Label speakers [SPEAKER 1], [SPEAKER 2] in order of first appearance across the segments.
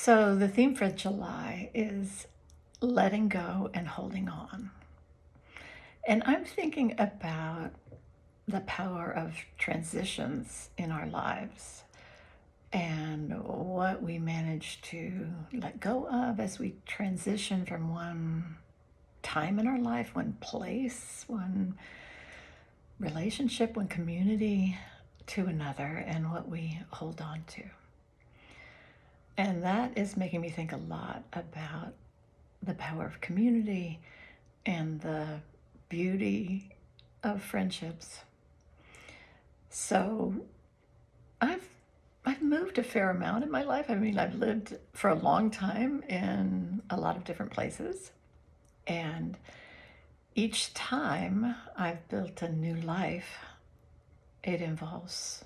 [SPEAKER 1] So, the theme for July is letting go and holding on. And I'm thinking about the power of transitions in our lives and what we manage to let go of as we transition from one time in our life, one place, one relationship, one community to another, and what we hold on to. And that is making me think a lot about the power of community and the beauty of friendships. So I've I've moved a fair amount in my life. I mean, I've lived for a long time in a lot of different places, and each time I've built a new life. It involves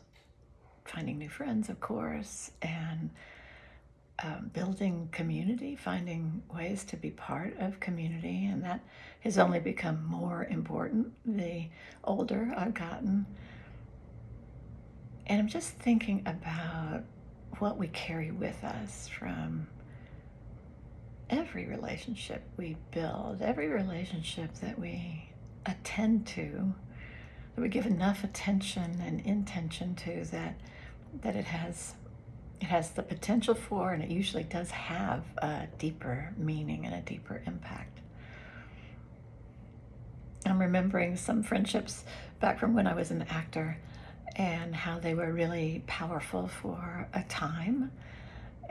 [SPEAKER 1] finding new friends, of course, and building community, finding ways to be part of community, and that has only become more important the older I've gotten. And I'm just thinking about what we carry with us from every relationship we build, every relationship that we attend to, that we give enough attention and intention to that it has the potential for, and it usually does have a deeper meaning and a deeper impact. I'm remembering some friendships back from when I was an actor and how they were really powerful for a time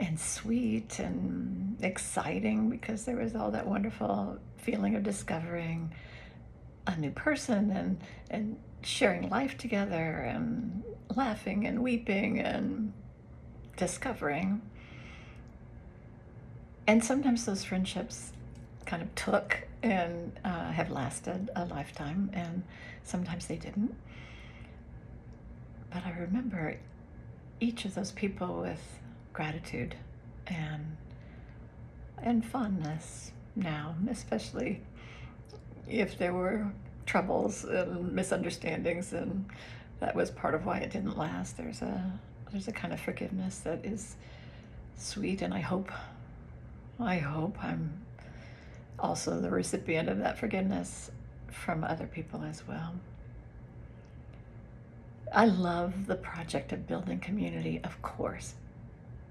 [SPEAKER 1] and sweet and exciting because there was all that wonderful feeling of discovering a new person and sharing life together and laughing and weeping and discovering. And sometimes those friendships kind of took and have lasted a lifetime, and sometimes they didn't. But I remember each of those people with gratitude and fondness now, especially if there were troubles and misunderstandings, and that was part of why it didn't last. There's a kind of forgiveness that is sweet, and I hope I'm also the recipient of that forgiveness from other people as well. I love the project of building community, of course.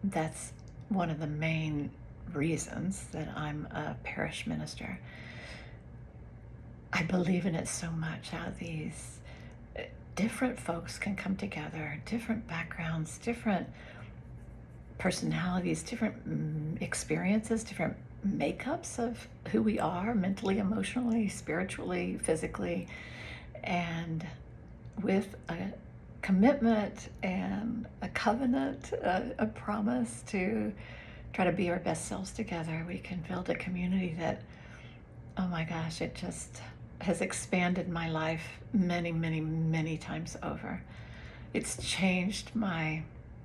[SPEAKER 1] That's one of the main reasons that I'm a parish minister. I believe in it so much, how these different folks can come together, different backgrounds, different personalities, different experiences, different makeups of who we are mentally, emotionally, spiritually, physically, and with a commitment and a covenant, a promise to try to be our best selves together, we can build a community that, oh my gosh, it just has expanded my life many, many, many times over. It's changed my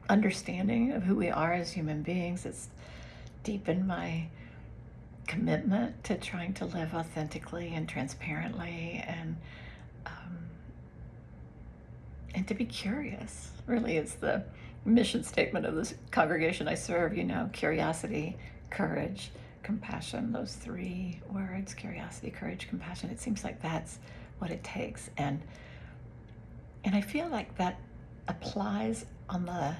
[SPEAKER 1] understanding of who we are as human beings. It's deepened my commitment to trying to live authentically and transparently, and to be curious. Really, it's the mission statement of this congregation I serve, curiosity, courage, compassion, those three words: curiosity, courage, compassion. It seems like that's what it takes. And I feel like that applies on the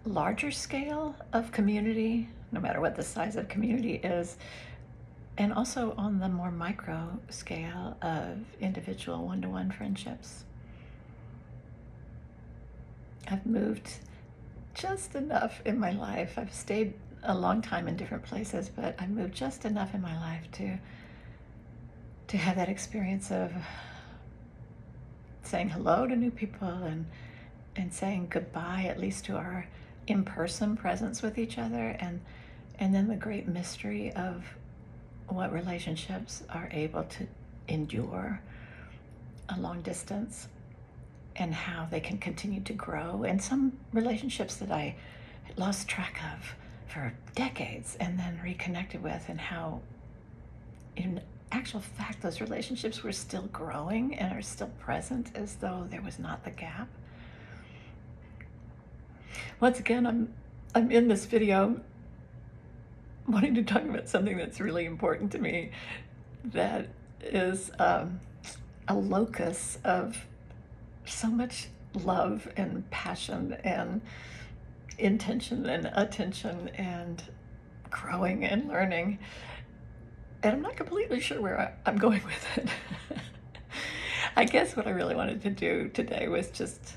[SPEAKER 1] larger scale of community, no matter what the size of community is, and also on the more micro scale of individual one-to-one friendships. I've moved just enough in my life. I've stayed a long time in different places, but I've moved just enough in my life to have that experience of saying hello to new people and saying goodbye, at least to our in-person presence with each other, and then the great mystery of what relationships are able to endure a long distance and how they can continue to grow. And some relationships that I lost track of for decades and then reconnected with, and how in actual fact those relationships were still growing and are still present as though there was not the gap. Once again, I'm in this video wanting to talk about something that's really important to me, that is a locus of so much love and passion and intention and attention and growing and learning. And I'm not completely sure where I'm going with it. I guess what I really wanted to do today was just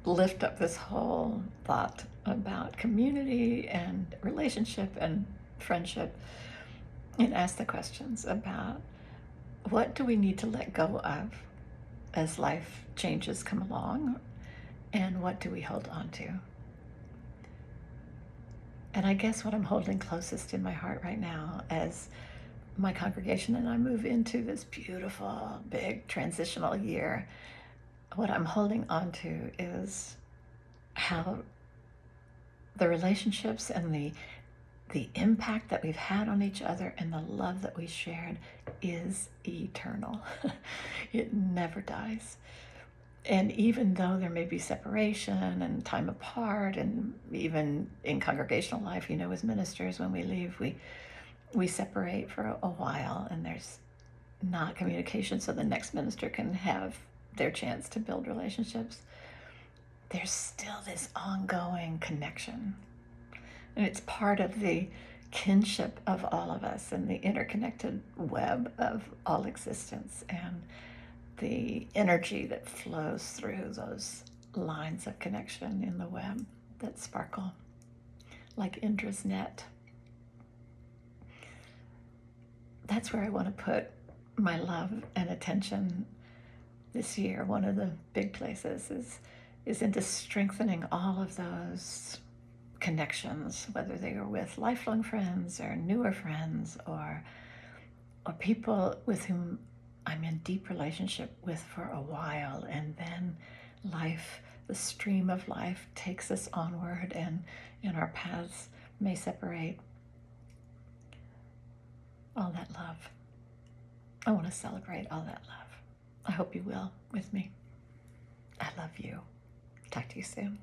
[SPEAKER 1] lift up this whole thought about community and relationship and friendship and ask the questions about what do we need to let go of as life changes come along, and what do we hold on to? And I guess what I'm holding closest in my heart right now as my congregation and I move into this beautiful, big transitional year, what I'm holding on to is how the relationships and the impact that we've had on each other and the love that we shared is eternal. It never dies. And even though there may be separation and time apart, and even in congregational life, as ministers, when we leave, we separate for a while, and there's not communication so the next minister can have their chance to build relationships. There's still this ongoing connection. And it's part of the kinship of all of us and the interconnected web of all existence, and the energy that flows through those lines of connection in the web that sparkle like Indra's net. That's where I want to put my love and attention this year. One of the big places is into strengthening all of those connections, whether they are with lifelong friends or newer friends, or people with whom I'm in deep relationship with for a while, and then life, the stream of life, takes us onward, and our paths may separate. All that love. I want to celebrate all that love. I hope you will with me. I love you. Talk to you soon.